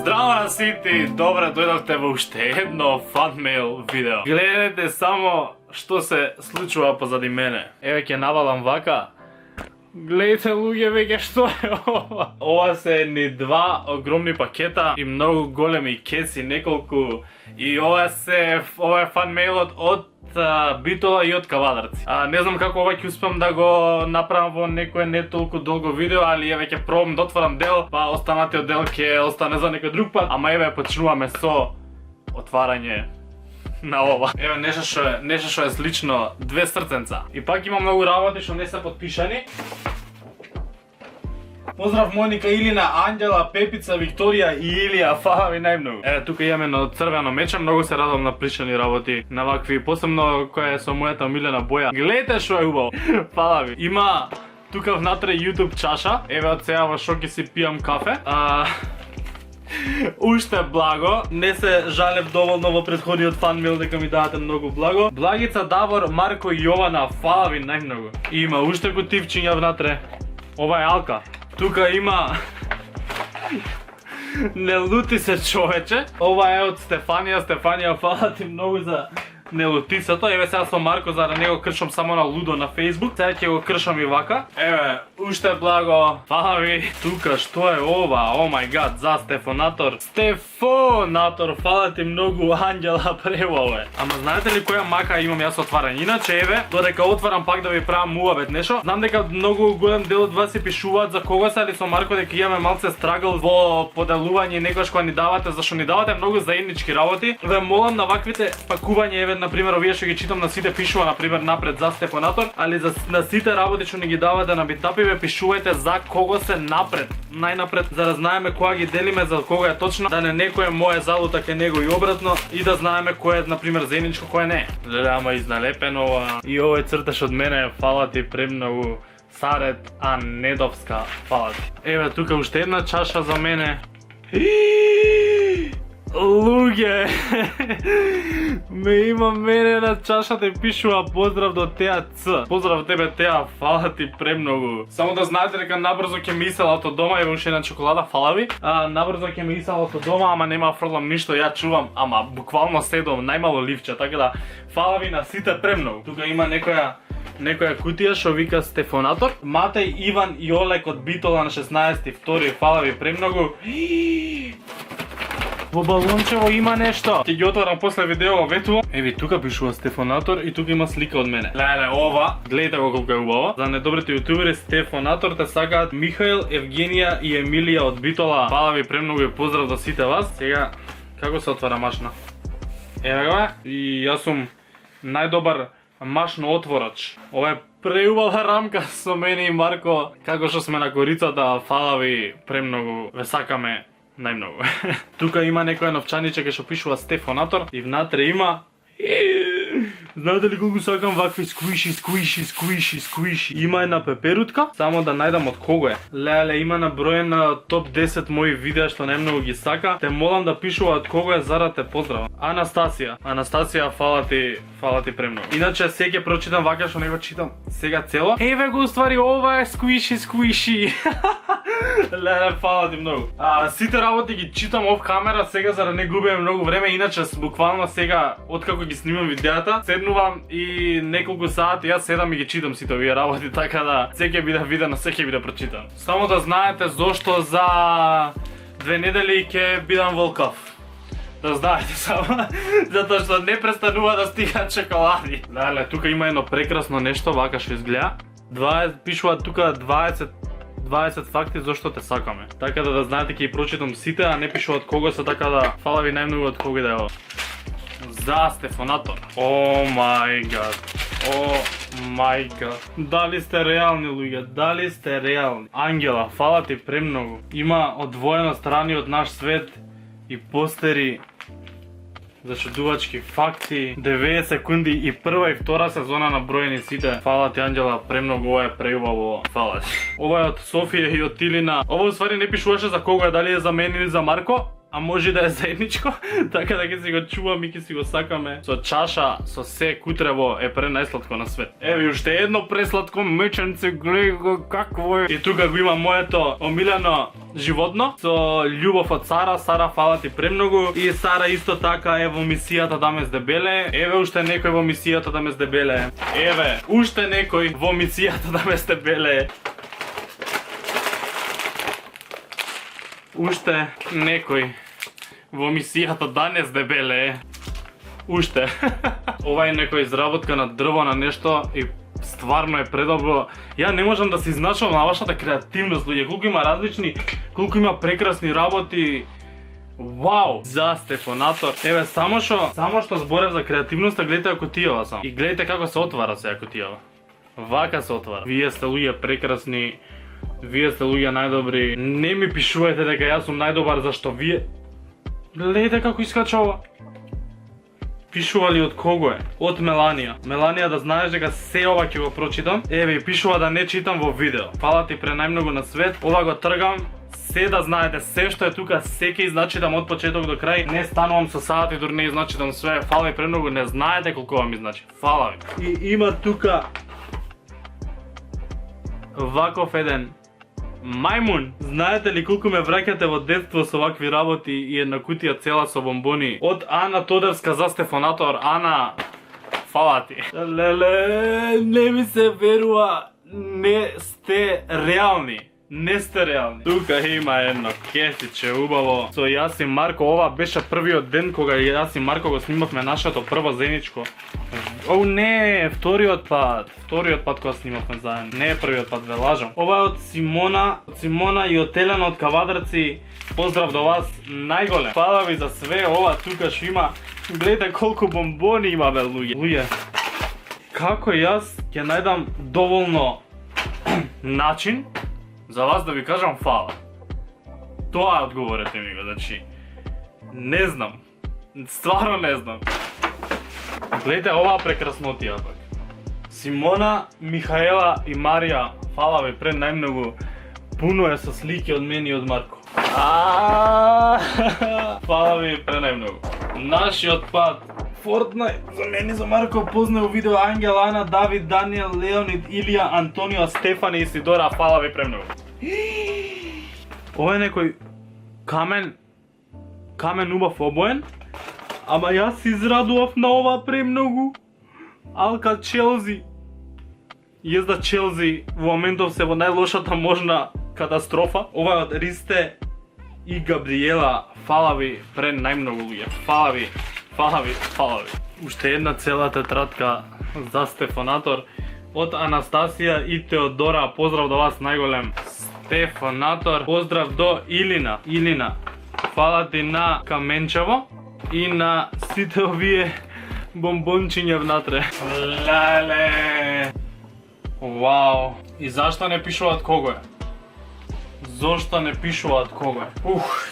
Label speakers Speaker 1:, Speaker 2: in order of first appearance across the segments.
Speaker 1: Здраво на сите, добре дојдовте во уште едно фанмейл видео. Гледате само што се случува позади мене. Еве ќе навалам вака. Гледате луѓе веќе што е ова. Ова се ни два огромни пакета и многу големи кеси, неколку. И ова е фанмейлот од Битола и од Кавадарци. Не знам како ова ќе успеам да го направам во некое не толку долго видео, али еве ќе пробам да отворам дел, па останатиот дел ќе остане за некој друг пат. Ама еве почнуваме со отварање на ова. Еве нешто што е слично, 2 срценца. И пак има многу работи што не се подпишани. Поздрав Моника, Илина, Анđела, Пепица, Викторија и Илија, фала ви најмногу. Еве тука имаме едно црвено мече, многу се радувам на пришани работи, на вакви, посебно која е со мојата омилена боја. Гледате што е убаво. Фала ви. Има тука внатре YouTube чаша. Еве од сега во шоки си пијам кафе. Уште благо, не се жалев доволно во претходниот фанмейл дека ми давате многу благо. Благица, Давор, Марко и Јована, фала ви најмногу. И има уште кутивчиња внатре. Ова е алка. Тука има... Не лути се човече. Ова е од Стефанија. Стефанија, фала ти многу за нелутисато. Еве сега со Марко, за да не го кршам само на лудо на Facebook. Сега ќе го кршам и вака. Еве, уште благо. Фала ви. Тука, што е ова? О мај гад, за Стефонатор. Стефонатор, фала ти многу, Анđела, преволе. Ама знаете ли која мака имам јас отварање? Иначе, еве, додека отварам пак да ви правам муавет нешто. Знам дека многу голем дел од вас си пишуваат за кога се, али со Марко дека имаме малце страгл во поделување и некојаш кога ни давате, зашто ни давате многу заеднички работи. Ве молам на ваквите пакувања, еве, например, овие што ги читам на сите пишува, например, напред за Стефонатор, али на сите работи што ни ги давате на битапиве, пишувајте за кого се напред, најнапред, за да знаеме кога ги делиме, за кога е точно, да не некој моје залута ке него и обратно, и да знаеме кој е, например, заедничко, кој не. Ама изналепено ова. И овој црташ од мене, фала ти премногу. Сарет Анедовска, фала ти. Еве, тука уште една чаша за мене. Луѓе, ме има мене на чашата и пишува поздрав до Теа Ц. Поздрав тебе Теа, фала ти премногу. Само да знаете дека набрзо ќе ми иселат од дома, еве уште една чоколада, фала ви. Набрзо ќе ми иселат од дома, ама нема фрлам ништо, ја чувам, ама буквално седом, најмало ливче, така да фала ви на сите премногу. Тука има некоја кутија што вика Стефонатор. Матеј, Иван и Олег од Битола на 16.2, фала ви премногу. Во балончево има нешто. Ќе ги отворам после видео, ветувам. Еви, тука пишува Стефонатор и тука има слика од мене. Леле, ова, гледате го колку е убаво. За недобрите јутубери, Стефонатор те сакаат Михаил, Евгенија и Емилија од Битола. Фала ви премногу и поздрав за сите вас. Сега, како се отвара машна? Еве го, и јас сум најдобар машно отворач. Ова е преубава рамка со мене и Марко. Како што сме на корицата, фала ви премногу, ве сакаме најмногу. Тука има некоја новчаниче кај што пишува Стефонатор и внатре има... Знаете ли колку сакам вакви сквиши? Има една пеперутка, само да најдам од кого е. Леле, има наброена топ 10 мои видеа што најмногу ги сака. Те молам да пишува од кого е, за да те поздрава. Анастасија, фала ти премногу. Иначе се ќе прочитам вака што не го читам сега цело. Еве го уствари, ова е сквиши. Леле, фала ти многу. Сите работи ги читам оф камера сега за да не губиме многу време, иначе буквално сега откако ги снимам видеата, седнувам и неколку сати јас седам и ги читам сите овие работи, така да се ќе биде видено, се ќе биде прочитан. Само да знаете зошто за 2 недели ќе бидам волков. Да знаете само, затоа што не престанува да стигаат чоколади. Леле, тука има едно прекрасно нешто, вака што изгледа. Пишува тука 20 факти зошто те сакаме. Така да знаете ќе ги прочитам сите, а не пишува од кого се, така да фала ви најмногу од кого да е ова. За Стефонатор. О мај гад. Дали сте реални, луѓе? Дали сте реални? Анđела, фала ти премногу. Има одвоено страни од наш свет и постери за чудувачки факти, 90 секунди и прва и втора сезона на бројени сите. Фала ти, Анđela, премногу, ова е преубаво. Фала ти. Ова е од Софија и од Илина. Ова уствари не пишуваше за кого е, дали е за мене или за Марко. а може да е заедничко, така да ќе си го чуваме и ќе си го сакаме. Со чаша, со се кутрево е најсладко на свет. Еве уште едно пресладко меченце, гледај го какво е. И тука го има моето омилено животно со љубов од Сара. Сара, фала ти премногу. И Сара исто така е во мисијата да ме здебеле. Еве уште некој во мисијата да ме здебеле. Еве уште некој во мисијата да ме здебеле. Уште некој во мисијата да не здебеле. Уште. Ова е некоја изработка на дрво на нешто и стварно е предобро. Ја не можам да се изначувам на вашата креативност, луѓе. Колку има различни, колку има прекрасни работи. Вау! За Стефанатор. Еве само што зборев за креативноста, гледате кутијава само. И гледате како се отвара сега кутијава. Вака се отвара. Вие сте луѓе прекрасни. Вие сте луѓе најдобри. Не ми пишувајте дека јас сум најдобар зашто вие. Гледате како искача ова. Пишува ли од кого е? Од Меланија. Меланија, да знаеш дека се ова ќе го прочитам. Еве, пишува да не читам во видео. Фала ти пренајмногу на свет. Ова го тргам. Се да знаете, се што е тука, се ќе изначитам од почеток до крај. Не станувам со сати, дури не изначитам све. Фала ви премногу, не знаете колку ова ми значи. Фала ви. И има тука ваков еден мајмун. Знаете ли колку ме враќате во детство со вакви работи и една кутија цела со бомбони? Од Ана Тодерска за Стефанатор. Ана, фала ти. Леле, не ми се верува. Не сте реални. Не сте реални. Тука има едно кесиче убаво. Со јас и Марко, ова беше првиот ден кога јас и Марко го снимавме нашето прво заедничко. О, не, вториот пат кога снимавме заедно. Не е првиот пат, ве лажам. Ова е од Симона и од Елена од Кавадарци. Поздрав до вас, најголем. Фала ви за све, ова тука што има. Гледате колку бомбони има, бе, луѓе. Како јас ќе најдам доволно начин за вас да ви кажам фала. Тоа е одговорете ми го, значи. Не знам. Стварно не знам. Гледате оваа прекраснотија пак. Симона, Михаела и Марија, фала ви пред најмногу. Пуно е со слики од мене и од Марко. Фала ви пред најмногу. Нашиот пат Fortnite, за мене и за Марко познае видео Ангел, Ана, Давид, Даниел, Леонид, Илија, Антонио, Стефани и Сидора, фала ви премногу. Ова е некој камен убав обоен, ама јас израдував на ова премногу. Алка Челзи. Језда Челзи во моментов се во најлошата можна катастрофа. Ова е од Ристе и Габриела, фала ви пред најмногу луѓе. Фала ви. Уште една цела тетрадка за Стефанатор од Анастасија и Теодора. Поздрав до вас најголем. Стефанатор. Поздрав до Илина. Фала ти на каменчево и на сите овие бомбончиња внатре. Леле. Вау. И зашто не пишуваат кого е? Зошто не пишуваат кого е?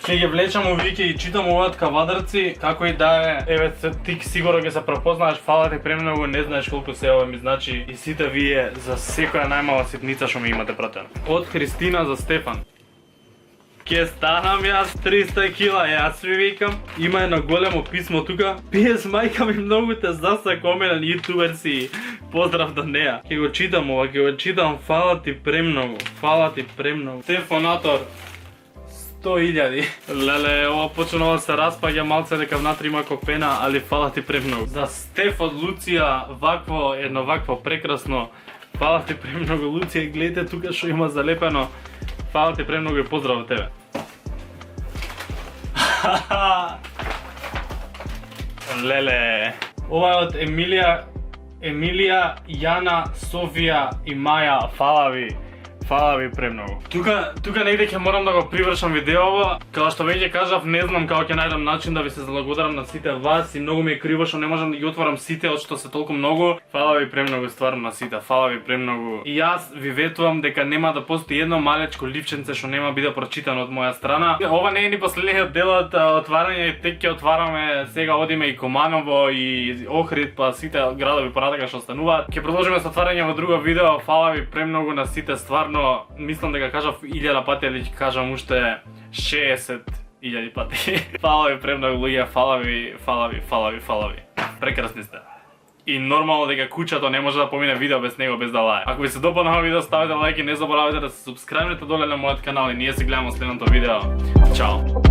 Speaker 1: Ќе ги влечам увиќе и читам оваат Кавадарци, како и да е. Еве ти сигурно ќе се препознаеш, фала ти премногу, не знаеш колку се ова ми значи и сите вие за секоја најмала ситница што ми имате пратено. Од Христина за Стефан. Ке станам јас 300 кила, јас ви викам. Има едно големо писмо тука. Пиес мајка ми многу те засака, оменен јутубер си. Поздрав до неа. Ке го читам ова, фала ти премногу. Стефанатор 100.000. Леле, ова почнува да се распаѓа малце дека внатре има копена, али фала ти премногу. За Стеф од Луција, едно вакво прекрасно. Фала ти премногу, Луција, гледате тука што има залепено. Фала ти премногу и поздрав од тебе. Леле. Ова е од Емилија, Јана, Софија и Маја. Фала ви премногу. Тука негде ќе морам да го привршам видеово. Као што веќе кажав, не знам како ќе најдам начин да ви се заблагодарам на сите вас и многу ми е криво што не можам да ги отворам сите, од што се толку многу. Фала ви премногу стварно на сите. Фала ви премногу. И јас ви ветувам дека нема да постои едно малечко ливченце што нема биде прочитано од моја страна. Ова не е ни последниот дел од отварање, тек ќе отвараме, сега одиме и Команово и Охрид, па сите градови понатака што остануваат. Ќе продолжиме со отварање во друго видео. Фала ви премногу на сите стварно. Мислам дека кажав 1000 пати, али ќе кажам уште 60 1000 пати. Фала ви премногу луѓе, фала ви. Прекрасни сте. И нормално дека кучето не може да помине видео без него, без да лае. Ако ви се допадна овој видео, ставите лайк и не заборавајте да се субскрайбнете доле на мојот канал и ние се гледаме следното видео. Чао!